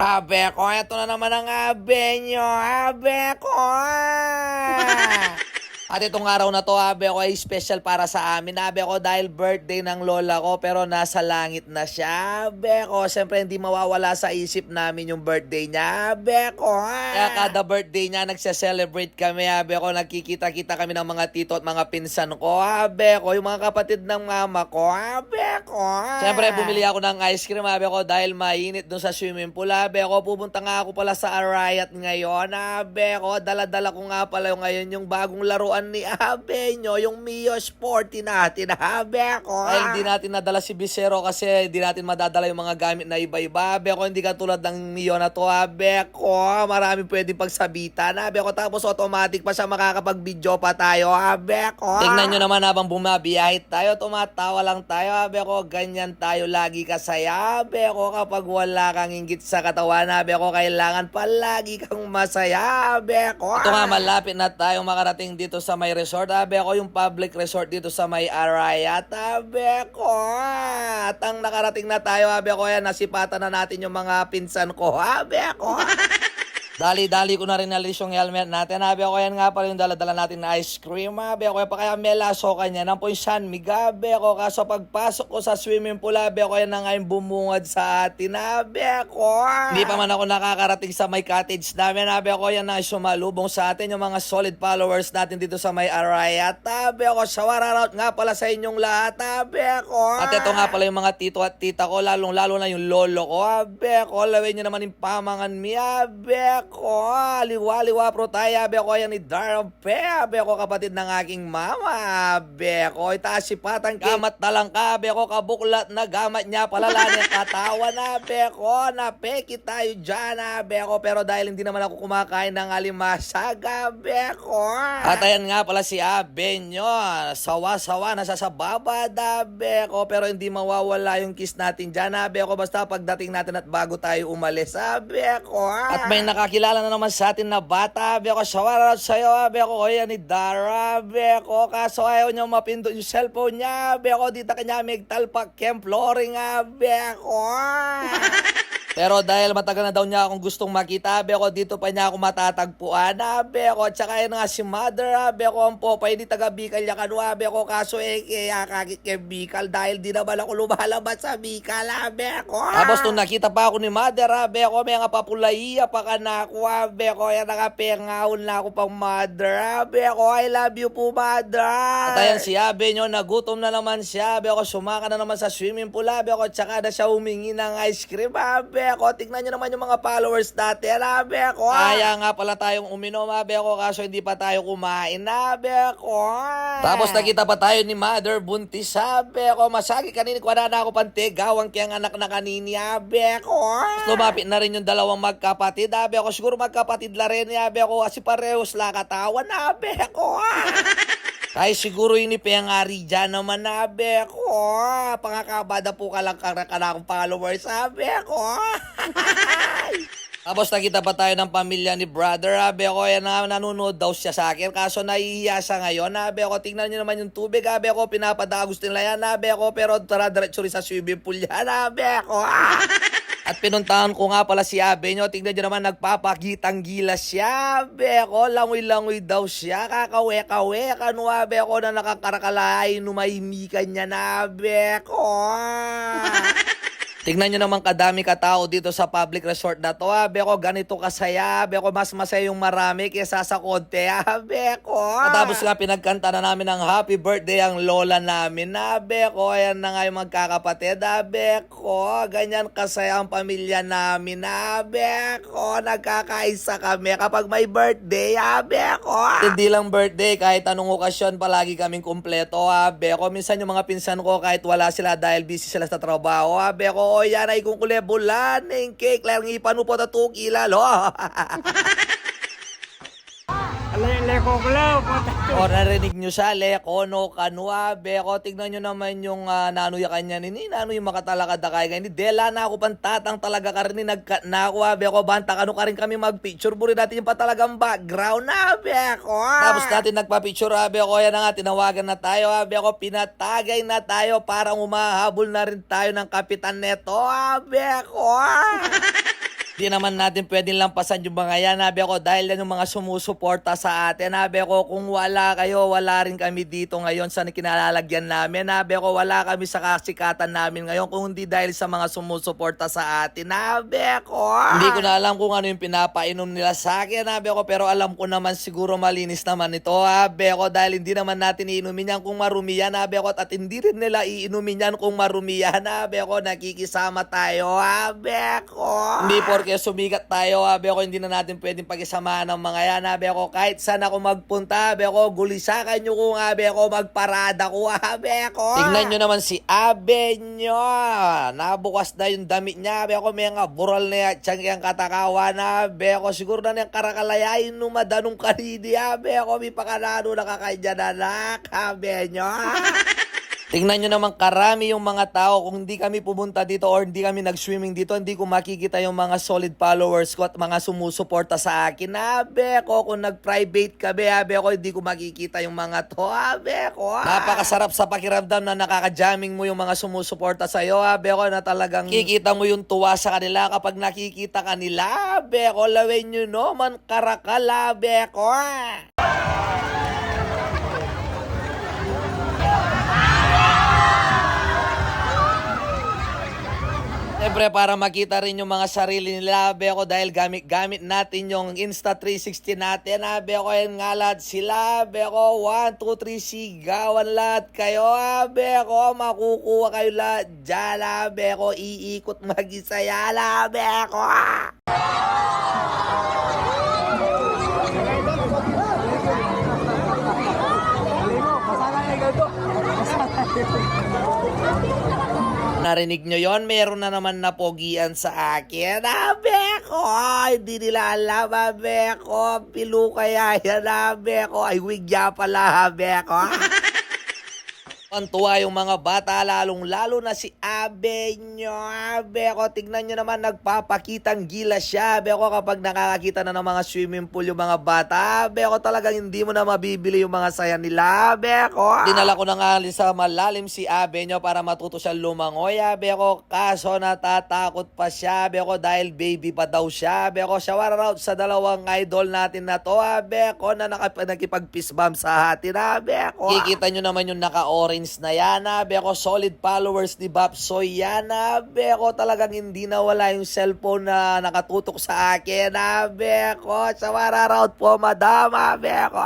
Abe ko, eto na naman ang abe nyo. Abe ko. At itong araw na to, abe ko, ay special para sa amin. Abe ko, dahil birthday ng lola ko, pero nasa langit na siya. Abe ko, siyempre hindi mawawala sa isip namin yung birthday niya. Abe ko. Kaya kada birthday niya, nagse-celebrate kami. Abe ko, nagkikita-kita kami ng mga tito at mga pinsan ko. Abe ko, yung mga kapatid ng mama ko. Abe ko. Siyempre, bumili ako ng ice cream. Abe ko, dahil mainit dun sa swimming pool. Abe ko, pupunta nga ako pala sa Arayat ngayon. Abe ko, dala-dala ko nga pala yung ngayon yung bagong laruan ni abe nyo, yung Mio Sporty natin, abe ko. Ay, hindi natin nadala si Bisero kasi hindi natin madadala yung mga gamit na iba-iba. Abe ko, hindi katulad ng Mio na to, abe ko. Marami pwedeng pagsabitan, abe ko. Tapos automatic pa siya, makakapag-video pa tayo, abe ko. Tingnan nyo naman habang bumabiyahe tayo, tumatawa lang tayo, abe ko. Ganyan tayo lagi kasaya, abe ko. Kapag wala kang inggit sa katawan, abe ko, kailangan palagi kang masaya, abe ko. Ito nga, malapit na tayong makarating dito sa may resort, abe ko, yung public resort dito sa may Arayat, abe ko. At ang nakarating na tayo, abe ko, yan, nasipatan na natin yung mga pinsan ko, abe ko. Dali-dali ko na rin nalis yung helmet natin. Abe ko, yan nga pala yung dala-dala natin na ice cream. Abe ko, pa kaya melaso kanya. Nang po yung San Miguel, abe ko. Kaso pagpasok ko sa swimming pool, abe ko, yan na nga yung bumungad sa atin. Abe ko. Hindi pa man ako nakakarating sa may cottage namin. Abe ko, yan na sumalubong sa atin yung mga solid followers natin dito sa may Arayat. Abe ko, shoutout nga pala sa inyong lahat. Abe ko. At ito nga pala yung mga tito at tita ko, lalong-lalo na yung lolo ko. Abe ko, lawin nyo naman yung pamangan mi. Abe ko, liwa-liwa pro tayo, abe ko, yan ni Darpe, abe ko, kapatid ng aking mama, abe ko, itaas si patang gamat na lang ka, abe ko, kabuklat na gamat niya, palala niya katawan, abe ko, napeki tayo dyan, abe ko, pero dahil hindi naman ako kumakain ng alimasag, abe ko. At ayan nga pala si abe nyo, sawa-sawa, nasa sa babad, abe ko, pero hindi mawawala yung kiss natin dyan, abe ko, basta pagdating natin at bago tayo umalis, abe ko. At may nakakilala na naman sa atin na bata, abe ko, shoutout sa'yo, abe ko, yan ni Dara, abe ko, kaso ayaw niya mapindot yung cellphone niya, abe ko, dito kanya migtalpak kem flooring, abe ko. Pero dahil matagal na daw niya akong gustong makita, abe ko, dito pa niya ako matatagpuan, abe ko, tsaka yun nga si mother, abe ko, ang popay di taga Bicol niya kanwa, abe ko, kaso kaya kakit kay Bicol dahil di naman ako lumalabas sa Bicol, abe ko. Tapos nung nakita pa ako ni mother, abe ko, may nga papulaiya pa ka na ako, abe ko, yan nakapengahon na ako pang mother, abe ko, I love you po, mother. At ayan si abe nyo, nagutom na naman siya, abe ko, sumaka na naman sa swimming pool, abe ko, tsaka na siya humingi ng ice cream, abe ko, tignan nyo naman yung mga followers natin, abe ko. Kaya nga pala tayong uminom, abe ko, kaso hindi pa tayo kumain, abe ko. Tapos nakita pa tayo ni mother, buntis, abe ko, masagi kanini, kwa na ako pantigawang kiyang anak na kanini, abe ko. Lumapit na rin yung dalawang magkapatid, abe ko, siguro magkapatid la rin, abe ko, kasi parehos la katawan, abe ko. Ay siguro yun ang ari dyan naman, abe ko. Pangakabada po ka lang akong followers, abe ko. Tapos nakita pa tayo ng pamilya ni brother, abe ko, yan na nanonood daw siya sa akin, kaso nahihiya siya ngayon, abe ko, tingnan nyo naman yung tubig, abe ko, pinapadagos nila yan, abe ko, pero tara diretso rin sa swimming pool yan, abe ko. At pinuntahan ko nga pala si abe nyo, tingnan nyo naman, nagpapakitang gilas siya, abe ko, langoy-langoy daw siya, kakawe-kawe, kanu, abe ko, na nakakarakalay, numahimikan niya na, abe ko. Tingnan nyo naman kadami katao dito sa public resort na to, abe ko, ganito kasaya, abe ko, mas masaya yung marami kesa sa konti, abe ko. At tapos nga pinagkanta na namin ng happy birthday ang lola namin, abe ko, ayan na nga yung magkakapatid, abe ko, ganyan kasaya ang pamilya namin, abe ko, nagkakaisa kami kapag may birthday, abe ko. Hindi lang birthday, kahit anong okasyon, palagi kaming kumpleto, abe ko, minsan yung mga pinsan ko kahit wala sila dahil busy sila sa trabaho, abe ko, o yan ay kung kulebulan ng cake lang ipanupot at tukilalo. Leko ko lang. O narinig nyo siya, leko no kanwa, beko, tignan nyo naman yung nanuya kanya nini, nanuya makatalakad na kaya ganyan, dela na ako pantatang talaga ka rin, nagkat na ako, beko, banta kano ka rin kami mag-picture, buri natin yung patalagang background na, beko. Tapos natin nagpa-picture, beko, yan na nga, tinawagan na tayo, beko, pinatagay na tayo, parang umahabol na rin tayo ng kapitan neto, beko. Di naman natin pwedeng lampasan yung mga yan, habi ako, dahil yan yung mga sumusuporta sa atin. Habi ako, kung wala kayo, wala rin kami dito ngayon sa kinalalagyan namin. Habi ako, wala kami sa kasikatan namin ngayon kung hindi dahil sa mga sumusuporta sa atin. Habi ako. Hindi ko na alam kung ano yung pinapainom nila sa akin, habi ako, pero alam ko naman siguro malinis naman ito, habi ako, dahil hindi naman natin iinumin yan kung marumi yan, habi ako, at hindi rin nila iinumin yan kung marumi yan, habi ako, nakikisama tayo, habi ako. Hindi porke sumikat tayo, habi ako, hindi na natin pwedeng pag-isamahan ng mga yan, habi ako, kahit saan ako magpunta, habi ako, gulisakan nyo kung habi ako, magparada ko, habi ako. Tignan nyo naman si abe nyo, nabukas na yung damit niya, habi ako, may nga bural na yan, tiyang yung katakawan, habi ako, siguro na niyang karakalayain numadanong kanidi, habi ako, may pakanano nakakanya na nak, habi nyo. Tingnan nyo naman, karami yung mga tao. Kung hindi kami pumunta dito or hindi kami nag-swimming dito, hindi ko makikita yung mga solid followers ko at mga sumusuporta sa akin. Habi ko, kung nag-private kami, habi ko, hindi ko makikita yung mga to. Habi ko. Napakasarap sa pakiramdam na nakaka-jamming mo yung mga sumusuporta sa'yo. Habi ko, na talagang kikita mo yung tuwa sa kanila kapag nakikita kanila. Habi ko, lawin nyo naman, karakal, habi ko. Siyempre, para makita rin yung mga sarili nila, habi ako, dahil gamit natin yung Insta360 natin, habi ako, yan nga lahat sila, habi ako, 1, 2, 3, sigawan lahat kayo, habi ako, makukuha kayo lahat dyan, habi ako, iikot mag-isa yan, habi ako. Narinig nyo yon, meron na naman napogian sa akin. Habi ko, hindi nila alam, habi ko, pilu kaya yan, habi ko, ay wigya pala, habi ko. Ang tuwa yung mga bata, lalong-lalo na si abe nyo. Abe ko, tignan nyo naman, nagpapakitang gila siya. Abe ko, kapag nakakakita na ng mga swimming pool yung mga bata, abe ko, talagang hindi mo na mabibili yung mga saya nila. Abe ko, dinala ko na nga sa malalim si abe nyo para matuto siya lumangoy. Abe ko, kaso natatakot pa siya. Abe ko, dahil baby pa daw siya. Abe ko, shower out sa dalawang idol natin na to. Abe ko, na nakipag-fist bump sa atin. Abe ko, kikita nyo naman yung naka-orange na yan, habi ako, solid followers ni Bapsoy yan, habi ako, talagang hindi nawala yung cellphone na nakatutok sa akin, habi ako, sa wararaut po, madam, habi ako.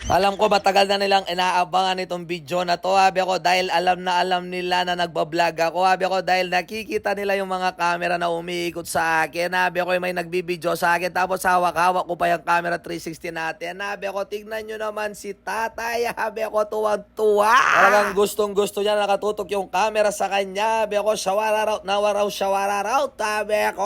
Alam ko matagal na nilang inaabangan itong video na to, habi ako, dahil alam nila na nagbablog ako, habi ako, dahil nakikita nila yung mga camera na umiikot sa akin, habi ako, may nagbibideo sa akin, tapos hawak-hawak ko pa yung camera 360 natin, habi ako, tignan nyo naman si tatay, habi ako, tuwang-tuwa. Talagang gustong-gusto niya, nakatutok yung camera sa kanya, habi ako, shawararout, shawararout, habi ako.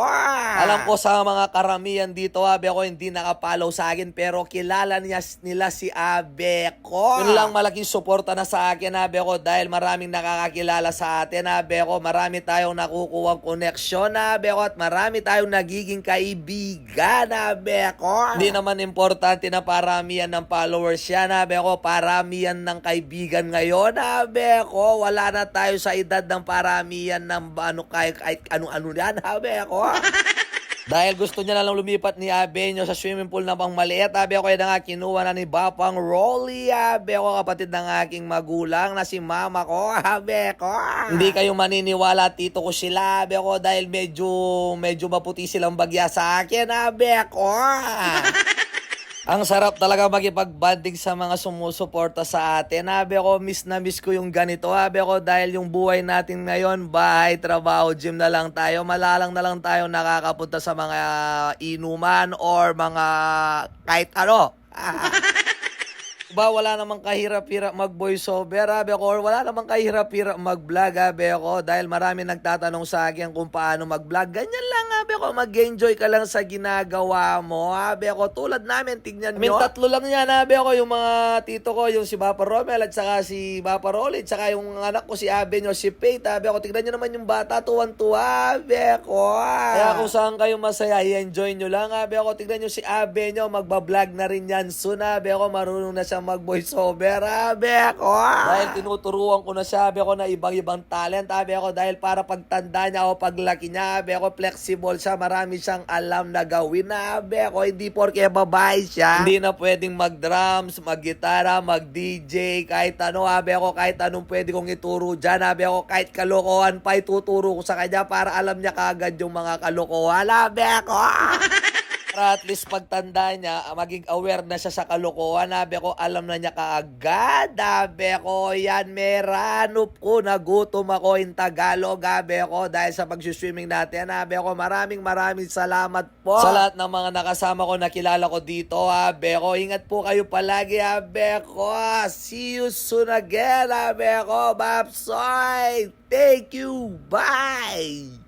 Alam ko sa mga karamihan dito, habi ako, hindi nakapollow sa akin, pero kilala nila si habi ko. Yun lang malaking suporta na sa akin, habi ko, dahil maraming nakakakilala sa atin, habi ko, marami tayong nakukuha connection, habi ko, at marami tayong nagiging kaibigan, habi ko. Hindi naman importante na paramihan ng followers yan, habi ko, paramihan ng kaibigan ngayon, habi ko, wala na tayo sa edad ng paramihan ng kahit ano-ano yan, habi ko. Dahil gusto niya na lang lumipat ni abe nyo sa swimming pool na pang maliit, habi ako, na nga kinuha na ni Bapang Rolly, habi ako, kapatid ng aking magulang na si mama ko, habi ko. Hindi kayo maniniwala, tito ko sila, habi ako, dahil medyo maputi silang bagya sa akin, habi ko. Ang sarap talaga makipag-banding sa mga sumusuporta sa atin. Habi ako, miss na miss ko yung ganito. Habi ako, dahil yung buhay natin ngayon, bahay, trabaho, gym na lang tayo. Malalang na lang tayo nakakapunta sa mga inuman or mga kahit ano. Ba, wala namang kahirap-hirap mag-voiceover, habi ako, or wala namang kahirap-hirap mag-vlog, habi ako, dahil marami nagtatanong sa akin kung paano mag-vlog. Ganyan lang, habi ako, mag-enjoy ka lang sa ginagawa mo, habi ako, tulad namin, tignan nyo. Tatlo lang yan, habi ako, yung mga tito ko, yung si Papa Romel, at saka si Papa Rolly, at saka yung anak ko, si abe nyo, si Faith, habi ako, tignan nyo naman yung bata, tuwan-tuwa, habi ako. Kaya kung saan kayo masaya, i-enjoy nyo lang, habi ako, tignan nyo si abe nyo, magbablog na rin yan soon, habi ako, marunong na siya mag-voice over, beko. Dahil tinuturuan ko na siya, beko, na ibang-ibang talent, beko, dahil para pagtanda niya o paglaki niya, beko, flexible siya, marami siyang alam na gawin, beko, hindi porke babae siya, hindi na pwedeng mag-drums, mag-gitara, mag-DJ, kahit ano, beko, kahit anong pwede kong ituro dyan, beko, kahit kalokohan pa, ituturo ko sa kanya para alam niya kaagad yung mga kalokohan, beko. Para at least pagtanda niya, maging aware na siya sa kalokohan, beko, alam na niya kaagad, beko, yan, meranop ko, nagutom ako in Tagalog, beko, dahil sa pag-swimming natin, beko, maraming salamat po sa lahat ng mga nakasama ko, nakilala ko dito, beko, ingat po kayo palagi, beko, see you soon again, beko, Babsoy, thank you, bye!